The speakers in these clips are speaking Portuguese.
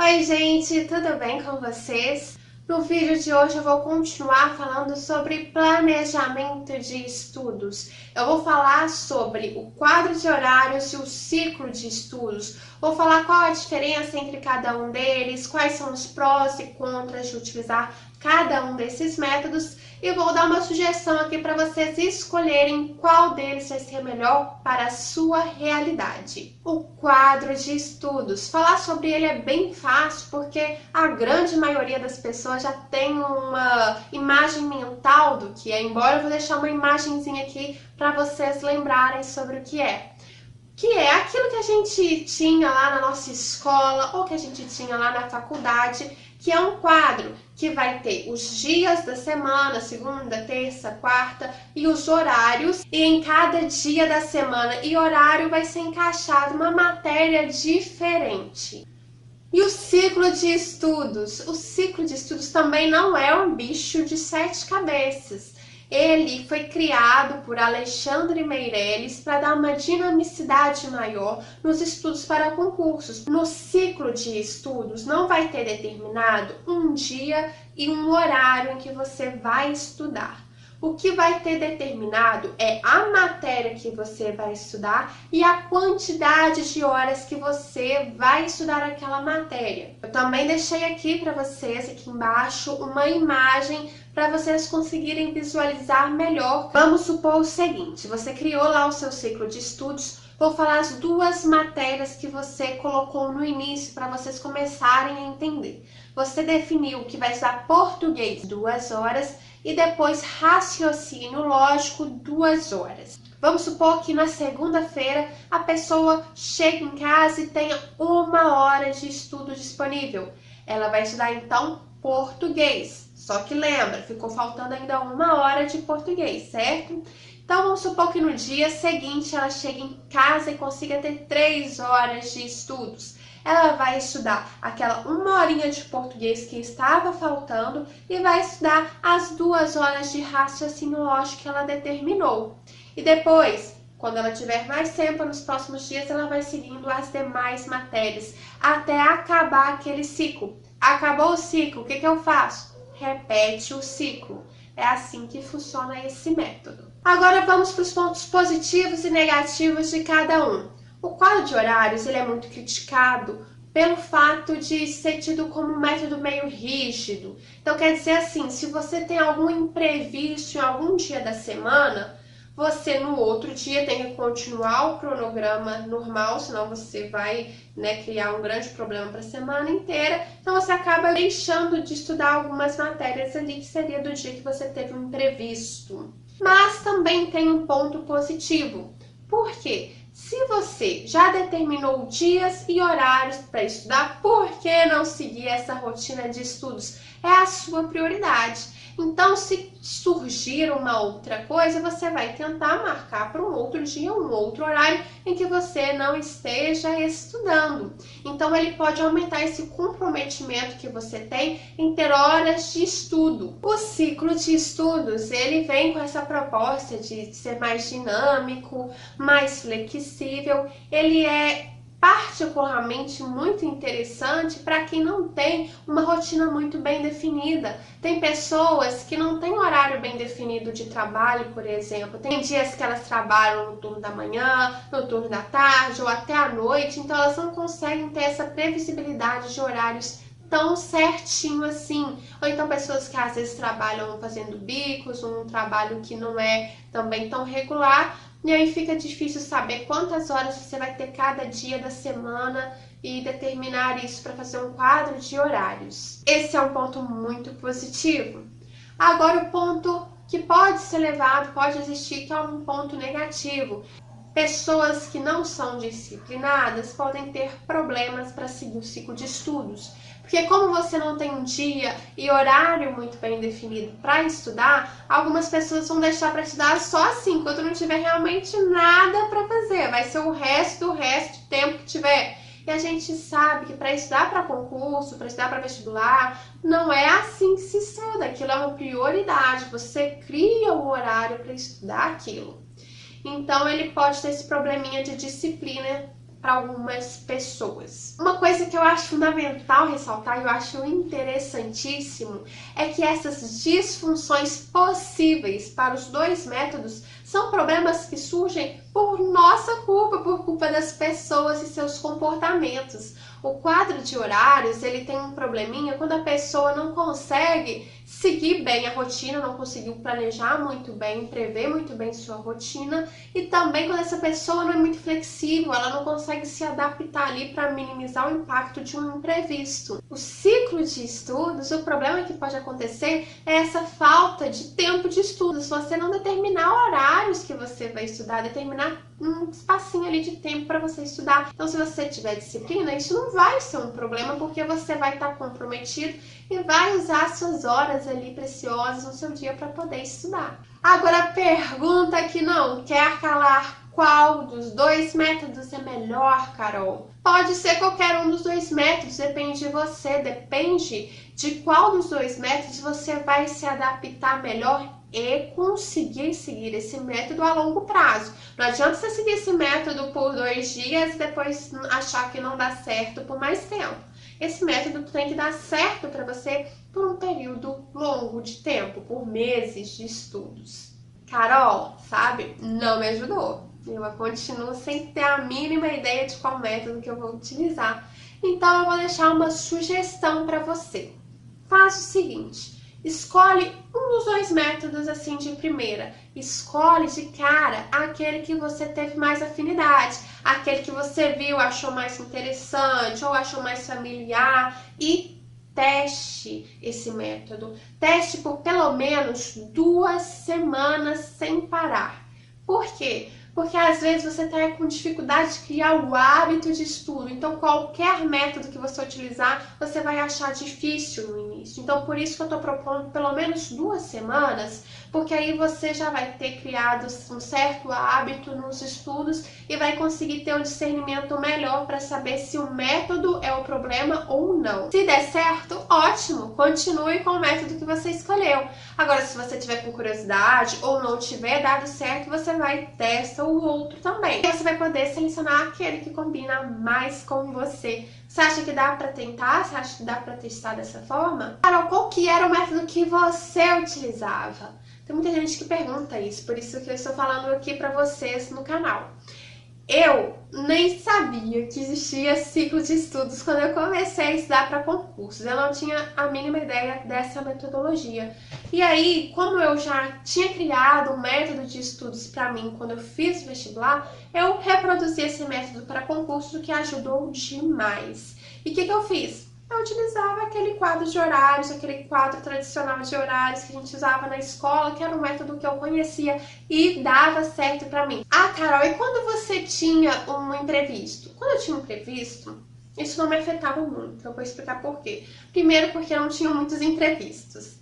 Oi, gente, tudo bem com vocês? No vídeo de hoje eu vou continuar falando sobre planejamento de estudos. Eu vou falar sobre o quadro de horários e o ciclo de estudos. Vou falar qual a diferença entre cada um deles, quais são os prós e contras de utilizar cada um desses métodos e vou dar uma sugestão aqui para vocês escolherem qual deles vai ser melhor para a sua realidade. O quadro de estudos. Falar sobre ele é bem fácil porque a grande maioria das pessoas já tem uma imagem mental do que é, embora eu vou deixar uma imagenzinha aqui para vocês lembrarem sobre o que é. Que é aquilo que a gente tinha lá na nossa escola ou que a gente tinha lá na faculdade, que é um quadro que vai ter os dias da semana, segunda, terça, quarta, e os horários, e em cada dia da semana e horário vai ser encaixado uma matéria diferente. E o ciclo de estudos? O ciclo de estudos também não é um bicho de sete cabeças. Ele foi criado por Alexandre Meirelles para dar uma dinamicidade maior nos estudos para concursos. No ciclo de estudos não vai ter determinado um dia e um horário em que você vai estudar. O que vai ter determinado é a matéria que você vai estudar e a quantidade de horas que você vai estudar aquela matéria. Eu também deixei aqui para vocês, aqui embaixo, uma imagem para vocês conseguirem visualizar melhor. Vamos supor o seguinte, você criou lá o seu ciclo de estudos, vou falar as duas matérias que você colocou no início para vocês começarem a entender. Você definiu que vai estudar português 2 horas e depois raciocínio lógico 2 horas. Vamos supor que na segunda-feira a pessoa chegue em casa e tenha 1 hora de estudo disponível. Ela vai estudar então português. Só que lembra, ficou faltando ainda 1 hora de português, certo? Então vamos supor que no dia seguinte ela chegue em casa e consiga ter 3 horas de estudos. Ela vai estudar aquela 1 horinha de português que estava faltando e vai estudar as 2 horas de raciocínio lógico que ela determinou. E depois, quando ela tiver mais tempo nos próximos dias, ela vai seguindo as demais matérias até acabar aquele ciclo. Acabou o ciclo, o que eu faço? Repete o ciclo. É assim que funciona esse método. Agora vamos para os pontos positivos e negativos de cada um. O quadro de horários ele é muito criticado pelo fato de ser tido como um método meio rígido. Então quer dizer assim, se você tem algum imprevisto em algum dia da semana, você no outro dia tem que continuar o cronograma normal, senão você vai criar um grande problema para a semana inteira. Então você acaba deixando de estudar algumas matérias ali que seria do dia que você teve um imprevisto. Mas também tem um ponto positivo. Por quê? Se você já determinou dias e horários para estudar, por que não seguir essa rotina de estudos? É a sua prioridade. Então, se surgir uma outra coisa, você vai tentar marcar para um outro dia, um outro horário em que você não esteja estudando. Então, ele pode aumentar esse comprometimento que você tem em ter horas de estudo. O ciclo de estudos, ele vem com essa proposta de ser mais dinâmico, mais flexível. Ele é particularmente muito interessante para quem não tem uma rotina muito bem definida. Tem pessoas que não têm horário bem definido de trabalho, por exemplo. Tem dias que elas trabalham no turno da manhã, no turno da tarde ou até à noite, então elas não conseguem ter essa previsibilidade de horários tão certinho assim. Ou então pessoas que às vezes trabalham fazendo bicos, um trabalho que não é também tão regular, e aí fica difícil saber quantas horas você vai ter cada dia da semana e determinar isso para fazer um quadro de horários. Esse é um ponto muito positivo. Agora o ponto que pode ser levado, pode existir, que é um ponto negativo. Pessoas que não são disciplinadas podem ter problemas para seguir o ciclo de estudos. Porque como você não tem um dia e horário muito bem definido para estudar, algumas pessoas vão deixar para estudar só assim, quando não tiver realmente nada para fazer. Vai ser o resto do tempo que tiver. E a gente sabe que para estudar para concurso, para estudar para vestibular, não é assim que se estuda. Aquilo é uma prioridade. Você cria o horário para estudar aquilo. Então ele pode ter esse probleminha de disciplina para algumas pessoas. Uma coisa que eu acho fundamental ressaltar, e eu acho interessantíssimo, é que essas disfunções possíveis para os dois métodos são problemas que surgem por nossa culpa, por culpa das pessoas e seus comportamentos. O quadro de horários, ele tem um probleminha quando a pessoa não consegue seguir bem a rotina, não conseguiu planejar muito bem, prever muito bem sua rotina, e também quando essa pessoa não é muito flexível, ela não consegue se adaptar ali para minimizar o impacto de um imprevisto. O ciclo de estudos, o problema que pode acontecer é essa falta de tempo de estudos, você não determinar horários que você vai estudar, determinar um espacinho ali de tempo para você estudar. Então, se você tiver disciplina, isso não vai ser um problema, porque você vai estar comprometido e vai usar suas horas ali preciosas no seu dia para poder estudar. Agora, a pergunta que não quer calar: qual dos dois métodos é melhor, Carol? Pode ser qualquer um dos dois métodos, depende de você, depende de qual dos dois métodos você vai se adaptar melhor e conseguir seguir esse método a longo prazo. Não adianta você seguir esse método por 2 dias e depois achar que não dá certo por mais tempo. Esse método tem que dar certo para você por um período longo de tempo, por meses de estudos. Carol, sabe, não me ajudou. Eu continuo sem ter a mínima ideia de qual método que eu vou utilizar. Então eu vou deixar uma sugestão para você. Faz o seguinte: escolhe um dos dois métodos assim de primeira. Escolhe de cara aquele que você teve mais afinidade, aquele que você viu, achou mais interessante ou achou mais familiar, e teste esse método. Teste por pelo menos 2 semanas sem parar. Por quê? Porque às vezes você está com dificuldade de criar o hábito de estudo. Então, qualquer método que você utilizar, você vai achar difícil no início. Então, por isso que eu estou propondo pelo menos 2 semanas, porque aí você já vai ter criado um certo hábito nos estudos e vai conseguir ter um discernimento melhor para saber se o método é o problema ou não. Se der certo, ótimo! Continue com o método que você escolheu. Agora, se você tiver com curiosidade ou não tiver dado certo, você vai testar o outro também. E você vai poder selecionar aquele que combina mais com você. Você acha que dá para tentar? Você acha que dá para testar dessa forma? Carol, qual que era o método que você utilizava? Tem muita gente que pergunta isso, por isso que eu estou falando aqui para vocês no canal. Eu nem sabia que existia ciclo de estudos quando eu comecei a estudar para concursos. Eu não tinha a mínima ideia dessa metodologia. E aí, como eu já tinha criado um método de estudos para mim quando eu fiz o vestibular, eu reproduzi esse método para concurso, que ajudou demais. E o que eu fiz? Eu utilizava aquele quadro de horários, aquele quadro tradicional de horários que a gente usava na escola, que era um método que eu conhecia e dava certo pra mim. Ah, Carol, e quando você tinha um imprevisto? Quando eu tinha um imprevisto, isso não me afetava muito. Eu vou explicar por quê. Primeiro, porque não tinham muitos imprevistos.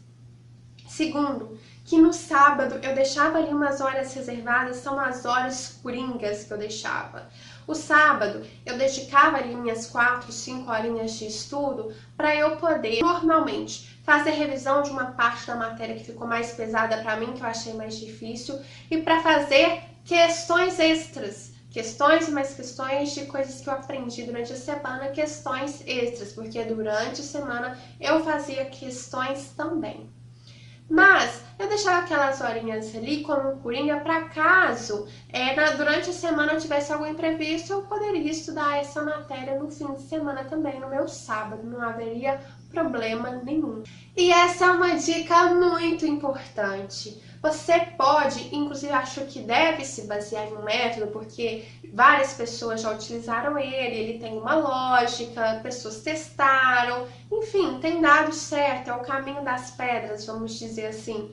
Segundo, que no sábado eu deixava ali umas horas reservadas, são as horas coringas que eu deixava. O sábado eu dedicava ali minhas 4, 5 horinhas de estudo para eu poder normalmente fazer revisão de uma parte da matéria que ficou mais pesada para mim, que eu achei mais difícil, e para fazer questões extras. Questões e mais questões de coisas que eu aprendi durante a semana, questões extras, porque durante a semana eu fazia questões também. Mas eu deixava aquelas horinhas ali como um coringa para caso durante a semana eu tivesse algum imprevisto, eu poderia estudar essa matéria no fim de semana também, no meu sábado, não haveria problema nenhum. E essa é uma dica muito importante. Você pode, inclusive acho que deve se basear em um método, porque várias pessoas já utilizaram ele tem uma lógica, pessoas testaram, enfim, tem dado certo, é o caminho das pedras, vamos dizer assim.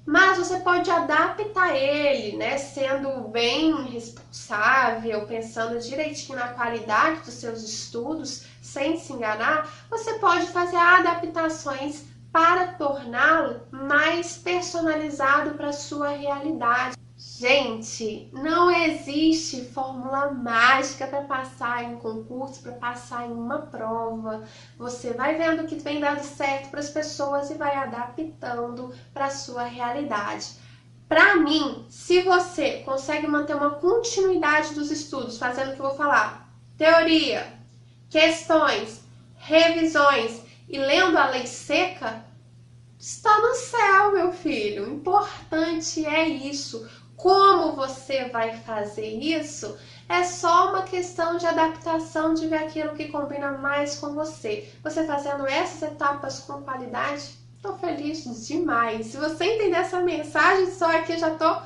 Mas você pode adaptar ele, né, sendo bem responsável, pensando direitinho na qualidade dos seus estudos, sem se enganar. Você pode fazer adaptações para torná-lo mais personalizado para a sua realidade. Gente, não existe fórmula mágica para passar em concurso, para passar em uma prova. Você vai vendo o que vem dando certo para as pessoas e vai adaptando para a sua realidade. Para mim, se você consegue manter uma continuidade dos estudos, fazendo o que eu vou falar, teoria, questões, revisões e lendo a lei seca, está no céu, meu filho. O importante é isso. Como você vai fazer isso é só uma questão de adaptação, de ver aquilo que combina mais com você. Você fazendo essas etapas com qualidade, estou feliz demais. Se você entender essa mensagem, só aqui eu já estou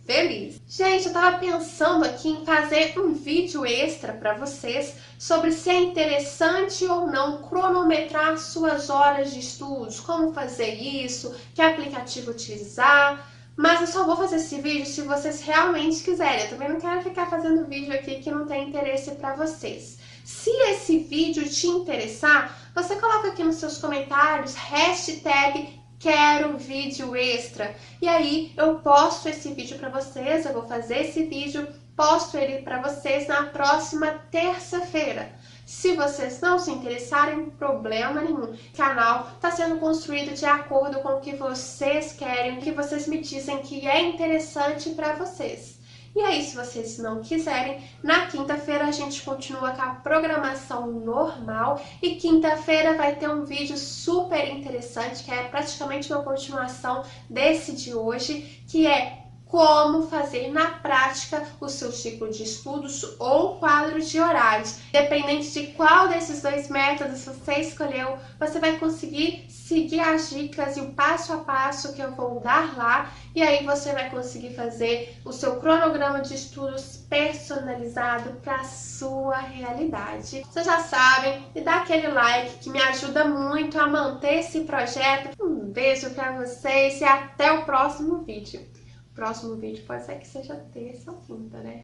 feliz. Gente, eu tava pensando aqui em fazer um vídeo extra para vocês sobre se é interessante ou não cronometrar suas horas de estudos, como fazer isso, que aplicativo utilizar. Mas eu só vou fazer esse vídeo se vocês realmente quiserem. Eu também não quero ficar fazendo vídeo aqui que não tem interesse para vocês. Se esse vídeo te interessar, você coloca aqui nos seus comentários hashtag quero vídeo extra. E aí eu posto esse vídeo para vocês, eu vou fazer esse vídeo, posto ele para vocês na próxima terça-feira. Se vocês não se interessarem, problema nenhum. O canal está sendo construído de acordo com o que vocês querem, o que vocês me dizem que é interessante para vocês. E aí, se vocês não quiserem, na quinta-feira a gente continua com a programação normal e quinta-feira vai ter um vídeo super interessante, que é praticamente uma continuação desse de hoje, que é como fazer na prática o seu ciclo de estudos ou quadro de horários. Dependente de qual desses dois métodos você escolheu, você vai conseguir seguir as dicas e o passo a passo que eu vou dar lá, e aí você vai conseguir fazer o seu cronograma de estudos personalizado para a sua realidade. Vocês já sabem, e dá aquele like que me ajuda muito a manter esse projeto. Um beijo para vocês e até o próximo vídeo. Próximo vídeo pode ser que seja terça ou quinta, né?